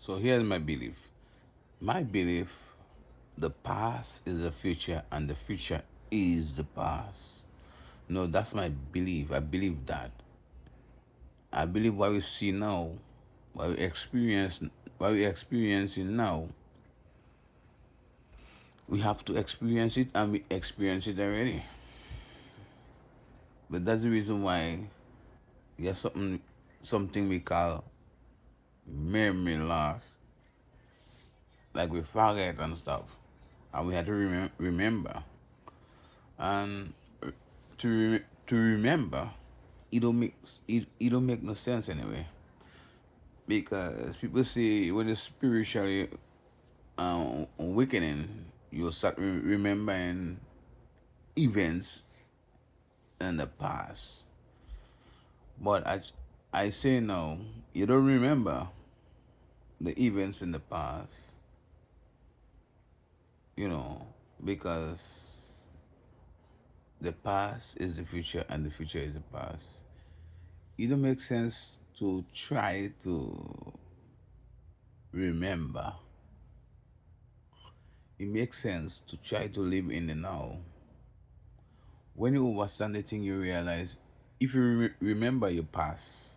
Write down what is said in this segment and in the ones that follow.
So here's my belief. My belief, the past is the future and the future is the past. No, that's my belief. I believe that. I believe what we see now, what we experience, what we experiencing now, we have to experience it and we experience it already. But that's the reason why there's something we call memory loss, like we forget and stuff, and we have to remember. And to remember, it don't make no sense anyway, because people say when it's spiritually awakening, you'll start remembering events in the past. But I say no, you don't remember the events in the past, you know, because the past is the future and the future is the past. It don't make sense to try to remember. It makes sense to try to live in the now. When you understand the thing, you realize if you remember your past,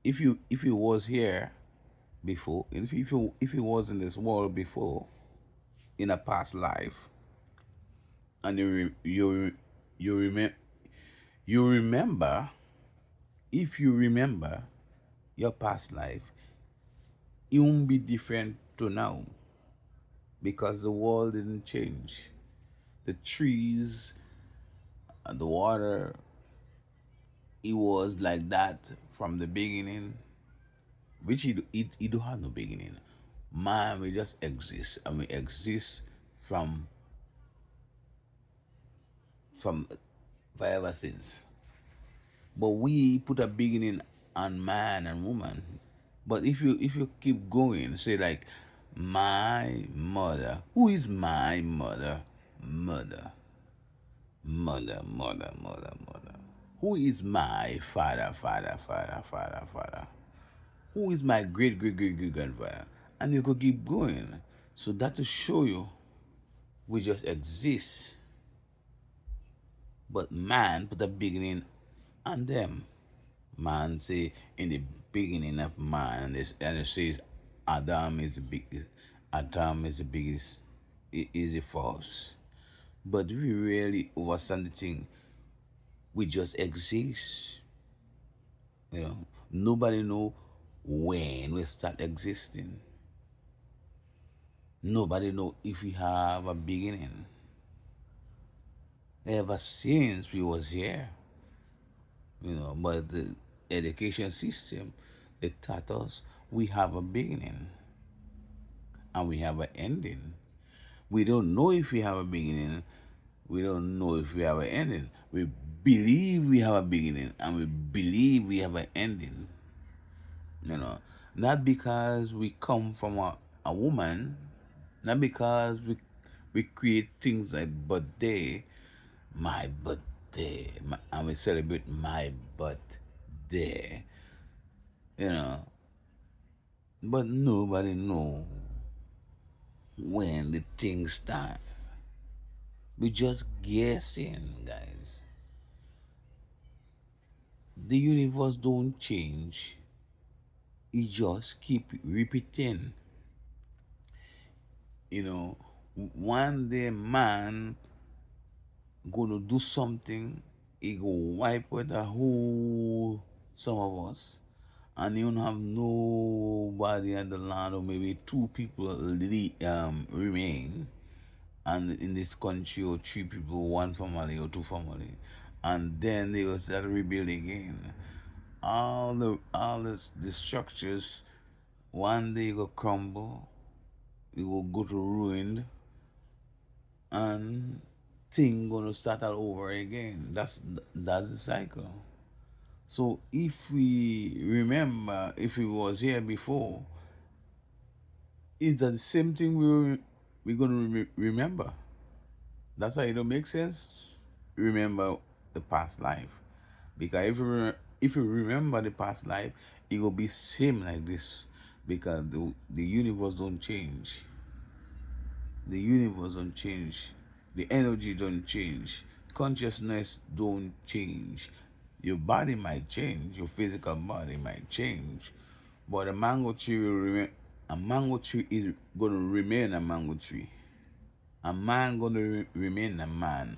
if you was here before, if you was in this world before in a past life, and you remember you remember if you remember your past life, it won't be different to now because the world didn't change. The trees and the water, it was like that from the beginning, which it don't have no beginning. Man, we just exist and we exist from from forever since. But we put a beginning on man and woman. But if you keep going, say like my mother, who is my mother? Mother, mother. Who is my father, father? Who is my great grandfather? And you could keep going. So that to show you we just exist. But man put a beginning on them. Man say in the beginning of man, and it says Adam is the biggest. Adam is the biggest. Is the first. But we really understand the thing. We just exist. You know, nobody know when we start existing. Nobody know if we have a beginning. Ever since we was here, but the education system, it taught us we have a beginning and we have an ending. We don't know if we have a beginning. We don't know if we have an ending. We believe we have a beginning and we believe we have an ending. You know, not because we come from a woman, not because we create things like birthday, my birthday, and we celebrate my birthday, you know. But nobody know when the things start. We just guessing, guys. The universe don't change. It just keep repeating. You know, one day man gonna do something, he go wipe out the whole some of us, and you don't have nobody at the land, or maybe two people remain, and in this country, or three people, one family or two family, and then they will start rebuilding again. The structures one day will crumble, it will go to ruin, and thing gonna start all over again. That's the cycle. So if we remember, if we was here before, is that the same thing we're gonna remember? That's why it don't make sense. Remember the past life, because if you remember the past life, it will be same like this. because the universe don't change. The universe don't change. The energy don't change. Consciousness don't change. Your body might change. Your physical body might change, but a mango tree will remain. A mango tree is gonna remain a mango tree. A man gonna remain a man.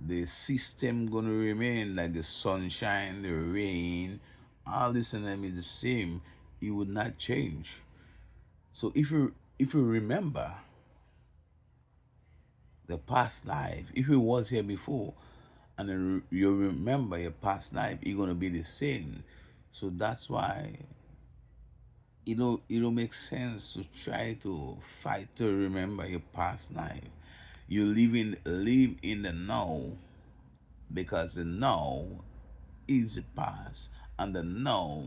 The system gonna remain like the sunshine, the rain, all this and them is the same. It would not change. So if you remember the past life, if you was here before, and then you remember your past life, you're gonna be the same. So that's why it don't make sense to try to fight to remember your past life. You live in the now, because the now is the past and the now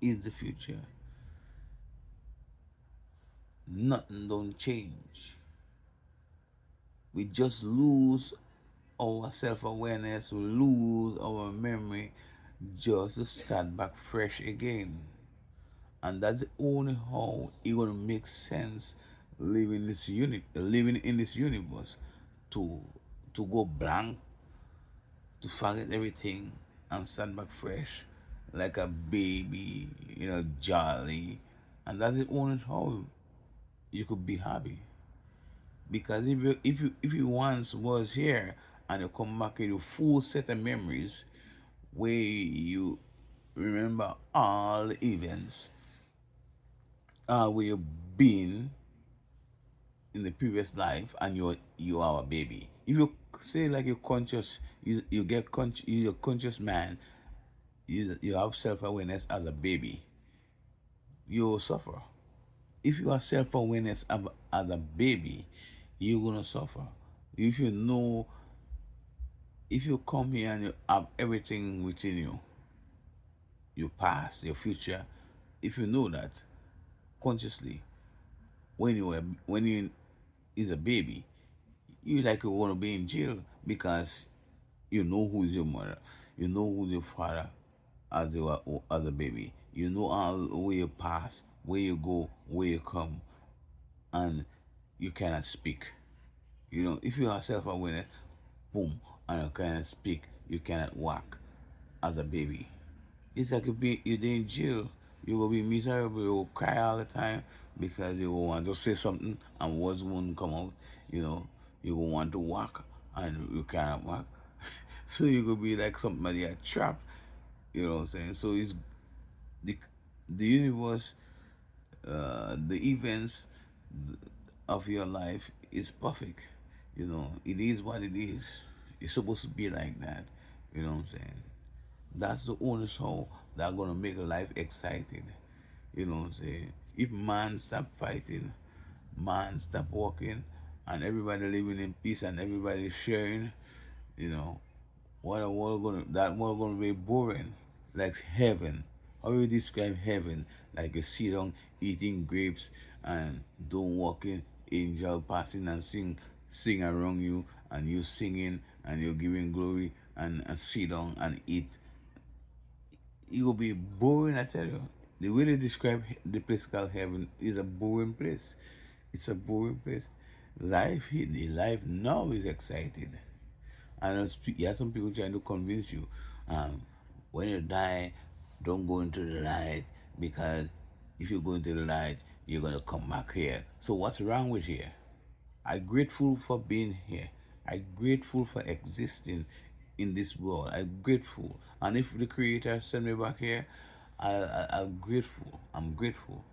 is the future. Nothing don't change. We just lose our self-awareness, we lose our memory, just to start back fresh again. And that's the only how it gonna make sense living in this universe, to go blank, to forget everything and start back fresh like a baby, jolly. And that's the only how you could be happy. Because if you once was here and you come back with a full set of memories where you remember all the events, where you've been in the previous life, and you are a baby. If you say like you're conscious, you get you're a conscious man, you have self-awareness as a baby, you will suffer. If you have self-awareness as a baby, you're gonna suffer. If you know, if you come here and you have everything within you, your past, your future, if you know that consciously, when you is a baby, you like you want to be in jail, because you know who's your mother, you know who's your father, as a baby. You know all where you pass, where you go, where you come, and you cannot speak. If you have self awareness, boom, and you cannot speak, you cannot walk as a baby. It's like you're in jail. You will be miserable. You will cry all the time because you will want to say something and words won't come out. You know, you will want to walk and you cannot walk. So you could be like somebody a trap. You know what I'm saying? So it's the the universe, the events of your life is perfect. It is what it is. It's supposed to be like that. You know what I'm saying? That's the only show that gonna make life exciting. You know what I'm saying? If man stop fighting, man stop walking, and everybody living in peace and everybody sharing, you know, what a world gonna that world gonna be boring. Like heaven. How you describe heaven? Like you sit down eating grapes and don't walking, angel passing and sing around you, and you singing and you're giving glory, and sit down and eat. It will be boring, I tell you. The way they describe the place called heaven is a boring place. It's a boring place. Life now is exciting. I know you have some people trying to convince you, um, when you die, don't go into the light, because if you go into the light, you're gonna come back here. So what's wrong with here? I'm grateful for being here. I'm grateful for existing in this world. I'm grateful. And if the Creator sent me back here, I'm grateful. I'm grateful.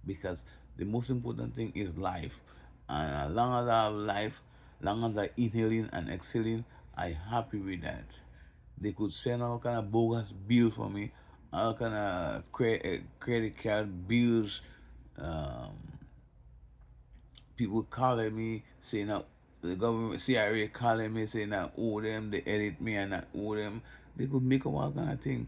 Because the most important thing is life. And as long as I have life, long as I inhaling and exhaling, I'm happy with that. They could send all kind of bogus bill for me, all kind of credit card bills, um, people calling me saying that the government CRA calling me saying I owe them, they edit me and I owe them. They could make up all kind of thing,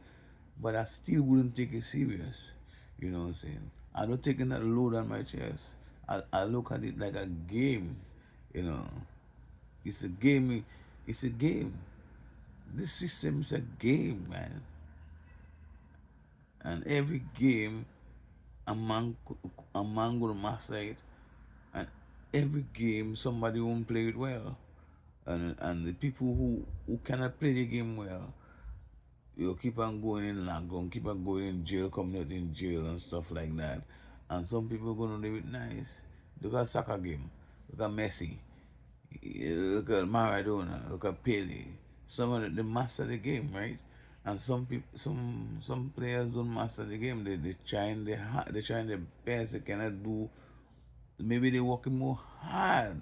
but I still wouldn't take it serious. You know what I'm saying? I don't taking that load on my chest. I look at it like a game. You know, it's a game. It's a game. This system is a game, man. And every game A man, a man gonna master it, and every game somebody won't play it well, and the people who cannot play the game well, you keep on going in lockdown, keep on going in jail, coming out in jail and stuff like that. And some people gonna live it nice. Look at soccer game. Look at Messi. Look at Maradona. Look at Pele. Some of they master the game, right? And some people, some players don't master the game. They trying their hard, they trying their best. They cannot do. Maybe they working more hard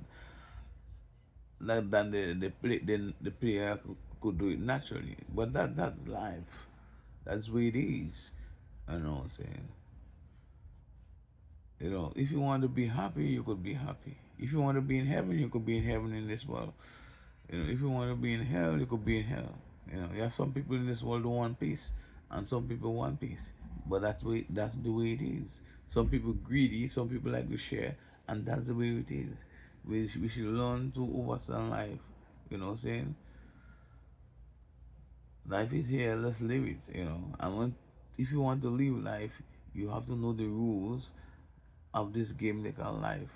than the player could do it naturally. But that's life. That's the way it is. I know what I'm saying. If you want to be happy, you could be happy. If you want to be in heaven, you could be in heaven in this world. If you want to be in hell, you could be in hell. You have some people in this world who want peace, and some people want peace. But that's the way it is. Some people greedy, some people like to share, and that's the way it is. We should learn to overstand life. You know what I'm saying? Life is here, let's live it. If you want to live life, you have to know the rules of this game they call life.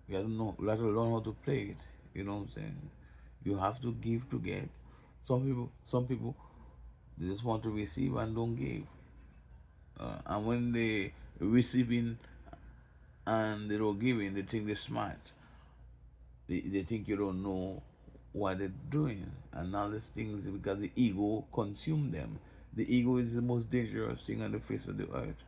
You have to learn how to play it. You know what I'm saying? You have to give to get. Some people, they just want to receive and don't give. And when they receiving and they don't giving, they think they're smart. They think you don't know what they're doing, and all these things because the ego consume them. The ego is the most dangerous thing on the face of the earth.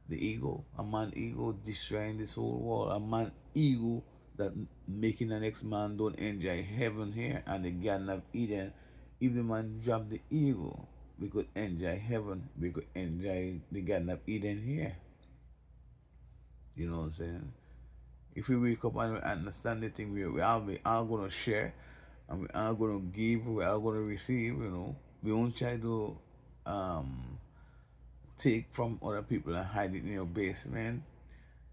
The ego, a man ego destroying this whole world. A man ego that making the next man don't enjoy heaven here and the Garden of Eden. If the man drop the ego, we could enjoy heaven. We could enjoy the Garden of Eden here. You know what I'm saying? If we wake up and we understand the thing, we all gonna share, and we are gonna give, we are gonna receive. We won't try to um, take from other people and hide it in your basement.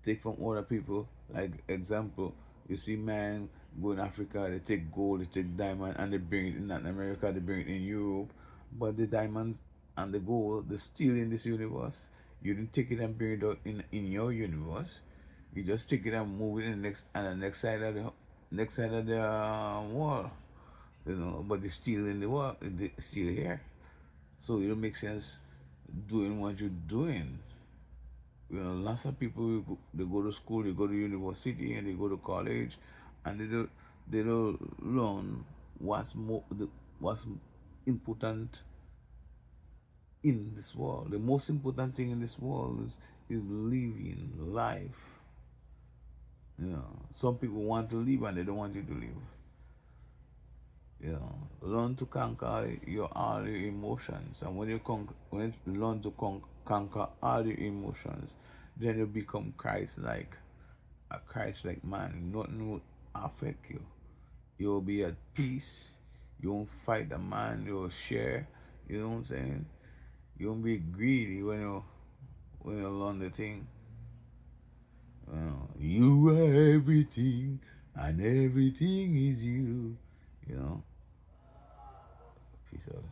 Take from other people. Like example, you see man go in Africa, they take gold, they take diamond, and they bring it in Latin America, they bring it in Europe. But the diamonds and the gold, they're still in this universe. You didn't take it and bring it out in your universe. You just take it and move it in the next side of the wall. But it's still in the world, it's still here. So it don't make sense doing what you're doing. Lots of people they go to school, they go to university, and they go to college, and they don't learn what's important in this world. The most important thing in this world is living life. Some people want to live and they don't want you to live. Learn to conquer all your emotions, and when you learn to conquer all your emotions, then you become Christ-like, a Christ-like man. Nothing will affect you. You will be at peace. You won't fight the man. You will share. You know what I'm saying? You won't be greedy when you learn the thing. You are everything, and everything is you. You know. Peace out.